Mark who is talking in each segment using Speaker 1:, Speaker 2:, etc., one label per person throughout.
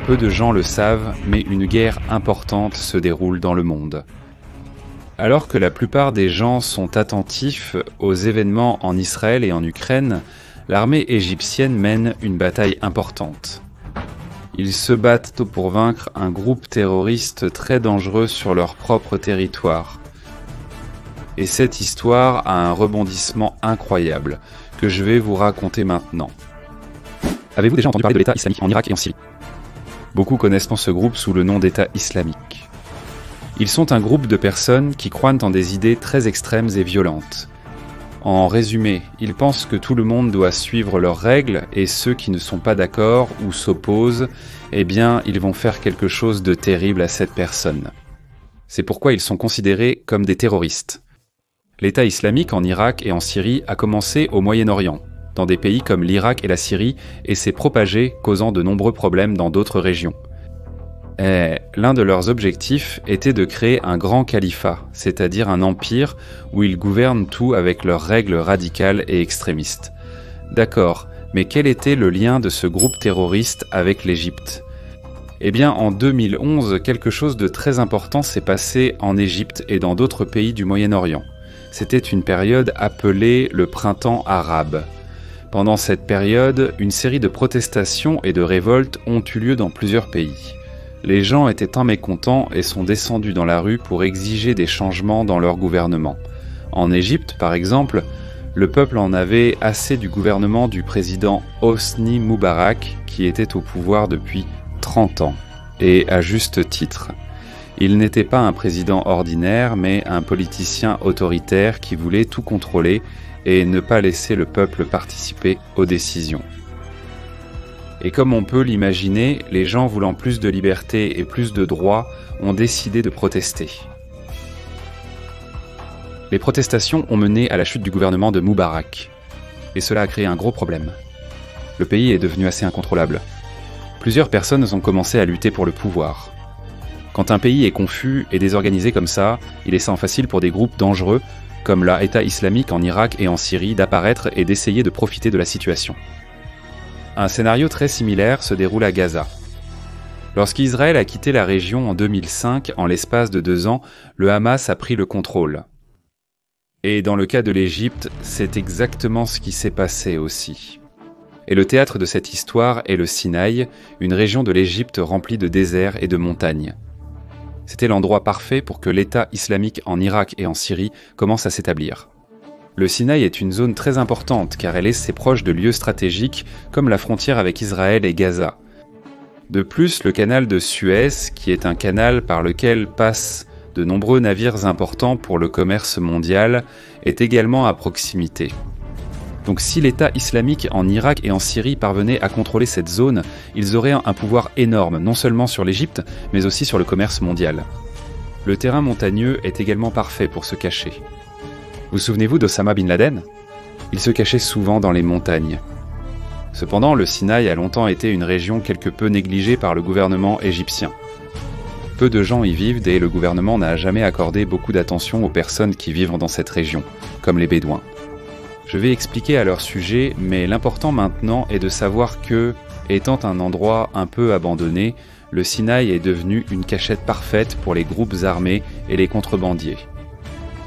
Speaker 1: Peu de gens le savent, mais une guerre importante se déroule dans le monde. Alors que la plupart des gens sont attentifs aux événements en Israël et en Ukraine, l'armée égyptienne mène une bataille importante. Ils se battent pour vaincre un groupe terroriste très dangereux sur leur propre territoire. Et cette histoire a un rebondissement incroyable, que je vais vous raconter maintenant. Avez-vous déjà entendu parler de l'État islamique en Irak et en Syrie ? Beaucoup connaissent ce groupe sous le nom d'État islamique. Ils sont un groupe de personnes qui croient en des idées très extrêmes et violentes. En résumé, ils pensent que tout le monde doit suivre leurs règles et ceux qui ne sont pas d'accord ou s'opposent, eh bien, ils vont faire quelque chose de terrible à cette personne. C'est pourquoi ils sont considérés comme des terroristes. L'État islamique en Irak et en Syrie a commencé au Moyen-Orient, dans des pays comme l'Irak et la Syrie, et s'est propagé, causant de nombreux problèmes dans d'autres régions. Et l'un de leurs objectifs était de créer un grand califat, c'est-à-dire un empire où ils gouvernent tout avec leurs règles radicales et extrémistes. D'accord, mais quel était le lien de ce groupe terroriste avec l'Égypte ? Eh bien, en 2011, quelque chose de très important s'est passé en Égypte et dans d'autres pays du Moyen-Orient. C'était une période appelée le printemps arabe. Pendant cette période, une série de protestations et de révoltes ont eu lieu dans plusieurs pays. Les gens étaient mécontents et sont descendus dans la rue pour exiger des changements dans leur gouvernement. En Égypte, par exemple, le peuple en avait assez du gouvernement du président Hosni Moubarak, qui était au pouvoir depuis 30 ans, et à juste titre. Il n'était pas un président ordinaire, mais un politicien autoritaire qui voulait tout contrôler et ne pas laisser le peuple participer aux décisions. Et comme on peut l'imaginer, les gens voulant plus de liberté et plus de droits ont décidé de protester. Les protestations ont mené à la chute du gouvernement de Moubarak. Et cela a créé un gros problème. Le pays est devenu assez incontrôlable. Plusieurs personnes ont commencé à lutter pour le pouvoir. Quand un pays est confus et désorganisé comme ça, il est sans facile pour des groupes dangereux, comme l'État islamique en Irak et en Syrie, d'apparaître et d'essayer de profiter de la situation. Un scénario très similaire se déroule à Gaza. Lorsqu'Israël a quitté la région en 2005, en l'espace de 2 ans, le Hamas a pris le contrôle. Et dans le cas de l'Égypte, c'est exactement ce qui s'est passé aussi. Et le théâtre de cette histoire est le Sinaï, une région de l'Égypte remplie de déserts et de montagnes. C'était l'endroit parfait pour que l'État islamique en Irak et en Syrie commence à s'établir. Le Sinaï est une zone très importante car elle est assez proche de lieux stratégiques comme la frontière avec Israël et Gaza. De plus, le canal de Suez, qui est un canal par lequel passent de nombreux navires importants pour le commerce mondial, est également à proximité. Donc si l'État islamique en Irak et en Syrie parvenait à contrôler cette zone, ils auraient un pouvoir énorme, non seulement sur l'Égypte, mais aussi sur le commerce mondial. Le terrain montagneux est également parfait pour se cacher. Vous souvenez-vous d'Osama Bin Laden ? Il se cachait souvent dans les montagnes. Cependant, le Sinaï a longtemps été une région quelque peu négligée par le gouvernement égyptien. Peu de gens y vivent et le gouvernement n'a jamais accordé beaucoup d'attention aux personnes qui vivent dans cette région, comme les Bédouins. Je vais expliquer à leur sujet, mais l'important maintenant est de savoir que, étant un endroit un peu abandonné, le Sinaï est devenu une cachette parfaite pour les groupes armés et les contrebandiers.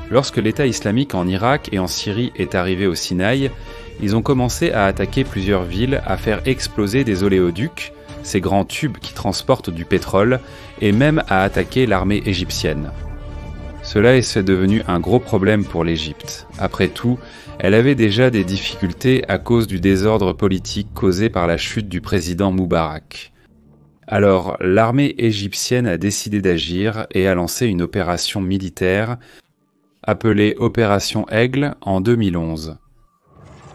Speaker 1: Lorsque l'État islamique en Irak et en Syrie est arrivé au Sinaï, ils ont commencé à attaquer plusieurs villes, à faire exploser des oléoducs, ces grands tubes qui transportent du pétrole, et même à attaquer l'armée égyptienne. Cela est devenu un gros problème pour l'Égypte. Après tout, elle avait déjà des difficultés à cause du désordre politique causé par la chute du président Moubarak. Alors, l'armée égyptienne a décidé d'agir et a lancé une opération militaire appelée Opération Aigle en 2011.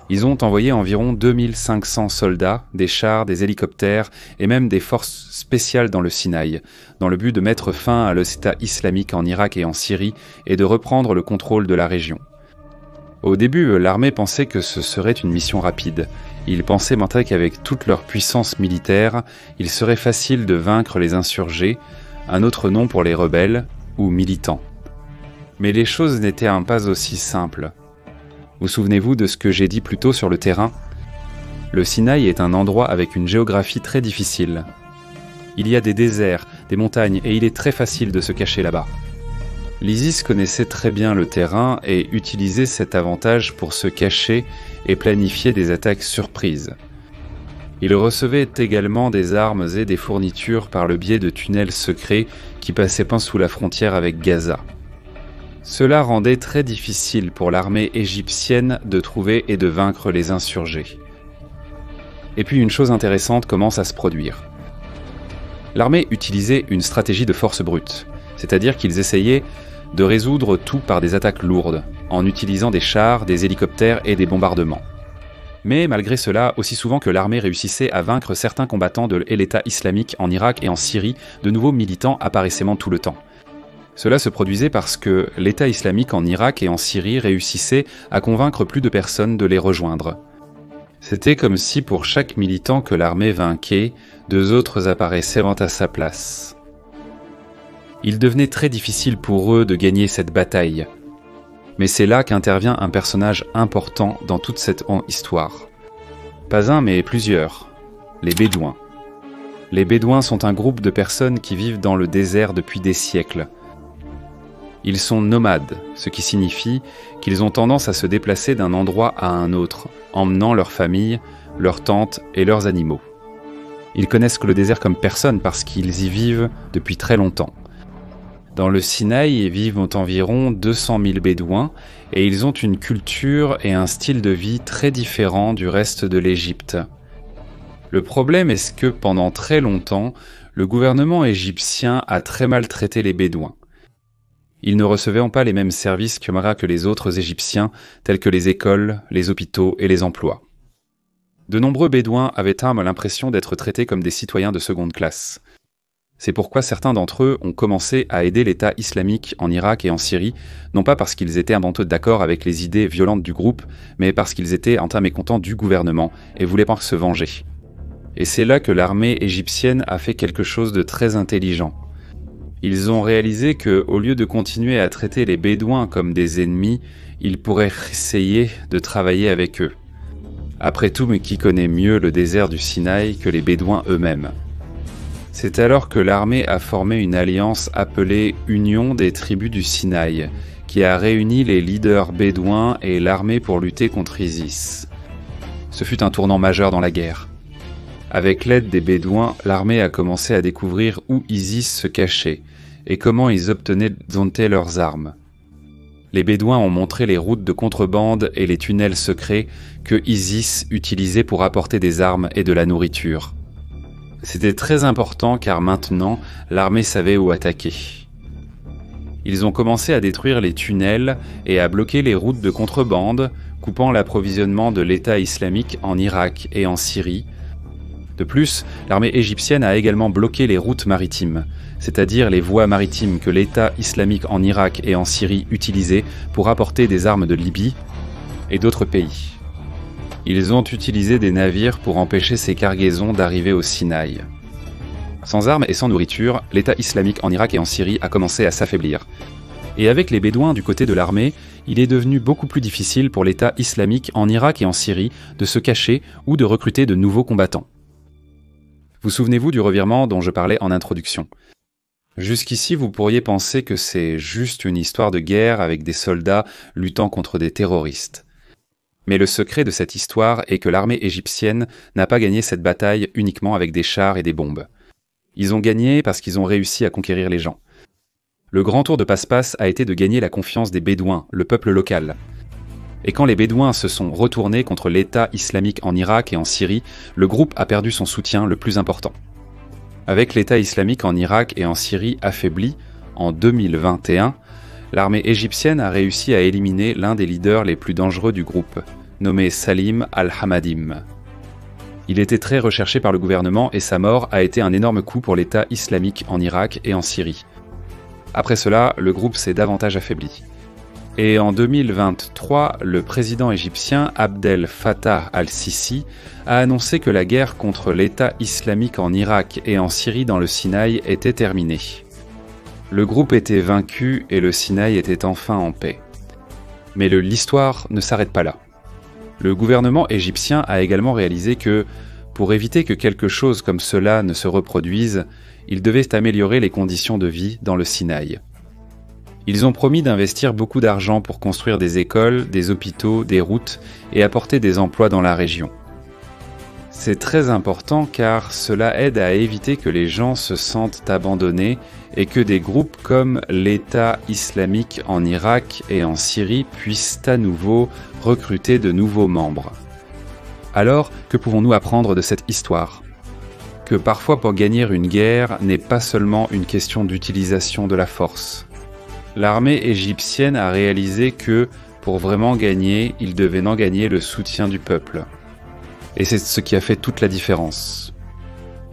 Speaker 1: Ils ont envoyé environ 2500 soldats, des chars, des hélicoptères et même des forces spéciales dans le Sinaï, dans le but de mettre fin à l'État islamique en Irak et en Syrie et de reprendre le contrôle de la région. Au début, l'armée pensait que ce serait une mission rapide. Ils pensaient maintenant qu'avec toute leur puissance militaire, il serait facile de vaincre les insurgés, un autre nom pour les rebelles, ou militants. Mais les choses n'étaient pas aussi simples. Vous souvenez-vous de ce que j'ai dit plus tôt sur le terrain ? Le Sinaï est un endroit avec une géographie très difficile. Il y a des déserts, des montagnes et il est très facile de se cacher là-bas. L'ISIS connaissait très bien le terrain et utilisait cet avantage pour se cacher et planifier des attaques surprises. Il recevait également des armes et des fournitures par le biais de tunnels secrets qui passaient pas sous la frontière avec Gaza. Cela rendait très difficile pour l'armée égyptienne de trouver et de vaincre les insurgés. Et puis une chose intéressante commence à se produire. L'armée utilisait une stratégie de force brute, c'est-à-dire qu'ils essayaient de résoudre tout par des attaques lourdes, en utilisant des chars, des hélicoptères et des bombardements. Mais malgré cela, aussi souvent que l'armée réussissait à vaincre certains combattants de l'État islamique en Irak et en Syrie, de nouveaux militants apparaissaient tout le temps. Cela se produisait parce que l'État islamique en Irak et en Syrie réussissait à convaincre plus de personnes de les rejoindre. C'était comme si pour chaque militant que l'armée vainquait, 2 autres apparaissaient à sa place. Il devenait très difficile pour eux de gagner cette bataille. Mais c'est là qu'intervient un personnage important dans toute cette histoire. Pas un, mais plusieurs. Les Bédouins. Les Bédouins sont un groupe de personnes qui vivent dans le désert depuis des siècles. Ils sont nomades, ce qui signifie qu'ils ont tendance à se déplacer d'un endroit à un autre, emmenant leur famille, leurs tentes et leurs animaux. Ils connaissent le désert comme personne parce qu'ils y vivent depuis très longtemps. Dans le Sinaï vivent environ 200 000 Bédouins et ils ont une culture et un style de vie très différents du reste de l'Égypte. Le problème est que pendant très longtemps, le gouvernement égyptien a très mal traité les Bédouins. Ils ne recevaient pas les mêmes services que les autres Égyptiens, tels que les écoles, les hôpitaux et les emplois. De nombreux Bédouins avaient l'impression d'être traités comme des citoyens de seconde classe. C'est pourquoi certains d'entre eux ont commencé à aider l'État islamique en Irak et en Syrie, non pas parce qu'ils étaient d'accord avec les idées violentes du groupe, mais parce qu'ils étaient mécontents du gouvernement et voulaient pas se venger. Et c'est là que l'armée égyptienne a fait quelque chose de très intelligent. Ils ont réalisé que, au lieu de continuer à traiter les Bédouins comme des ennemis, ils pourraient essayer de travailler avec eux. Après tout, mais qui connaît mieux le désert du Sinaï que les Bédouins eux-mêmes ? C'est alors que l'armée a formé une alliance appelée Union des tribus du Sinaï, qui a réuni les leaders bédouins et l'armée pour lutter contre Isis. Ce fut un tournant majeur dans la guerre. Avec l'aide des Bédouins, l'armée a commencé à découvrir où Isis se cachait et comment ils obtenaient leurs armes. Les Bédouins ont montré les routes de contrebande et les tunnels secrets que Isis utilisait pour apporter des armes et de la nourriture. C'était très important car maintenant, l'armée savait où attaquer. Ils ont commencé à détruire les tunnels et à bloquer les routes de contrebande, coupant l'approvisionnement de l'État islamique en Irak et en Syrie. De plus, l'armée égyptienne a également bloqué les routes maritimes, c'est-à-dire les voies maritimes que l'État islamique en Irak et en Syrie utilisait pour apporter des armes de Libye et d'autres pays. Ils ont utilisé des navires pour empêcher ces cargaisons d'arriver au Sinaï. Sans armes et sans nourriture, l'État islamique en Irak et en Syrie a commencé à s'affaiblir. Et avec les Bédouins du côté de l'armée, il est devenu beaucoup plus difficile pour l'État islamique en Irak et en Syrie de se cacher ou de recruter de nouveaux combattants. Vous souvenez-vous du revirement dont je parlais en introduction ? Jusqu'ici, vous pourriez penser que c'est juste une histoire de guerre avec des soldats luttant contre des terroristes. Mais le secret de cette histoire est que l'armée égyptienne n'a pas gagné cette bataille uniquement avec des chars et des bombes. Ils ont gagné parce qu'ils ont réussi à conquérir les gens. Le grand tour de passe-passe a été de gagner la confiance des Bédouins, le peuple local. Et quand les Bédouins se sont retournés contre l'État islamique en Irak et en Syrie, le groupe a perdu son soutien le plus important. Avec l'État islamique en Irak et en Syrie affaibli, en 2021, l'armée égyptienne a réussi à éliminer l'un des leaders les plus dangereux du groupe, nommé Salim al-Hamadim. Il était très recherché par le gouvernement et sa mort a été un énorme coup pour l'État islamique en Irak et en Syrie. Après cela, le groupe s'est davantage affaibli. Et en 2023, le président égyptien Abdel Fattah al-Sisi a annoncé que la guerre contre l'État islamique en Irak et en Syrie dans le Sinaï était terminée. Le groupe était vaincu et le Sinaï était enfin en paix. Mais l'histoire ne s'arrête pas là. Le gouvernement égyptien a également réalisé que, Pour éviter que quelque chose comme cela ne se reproduise, ils devaient améliorer les conditions de vie dans le Sinaï. Ils ont promis d'investir beaucoup d'argent pour construire des écoles, des hôpitaux, des routes et apporter des emplois dans la région. C'est très important car cela aide à éviter que les gens se sentent abandonnés et que des groupes comme l'État islamique en Irak et en Syrie puissent à nouveau recruter de nouveaux membres. Alors, que pouvons-nous apprendre de cette histoire ? Que parfois pour gagner une guerre n'est pas seulement une question d'utilisation de la force. L'armée égyptienne a réalisé que, pour vraiment gagner, il devait en gagner le soutien du peuple. Et c'est ce qui a fait toute la différence.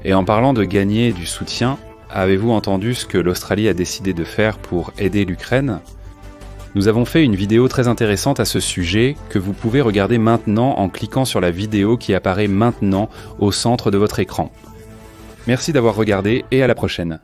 Speaker 1: Et en parlant de gagner du soutien, avez-vous entendu ce que l'Australie a décidé de faire pour aider l'Ukraine ? Nous avons fait une vidéo très intéressante à ce sujet que vous pouvez regarder maintenant en cliquant sur la vidéo qui apparaît maintenant au centre de votre écran. Merci d'avoir regardé et à la prochaine.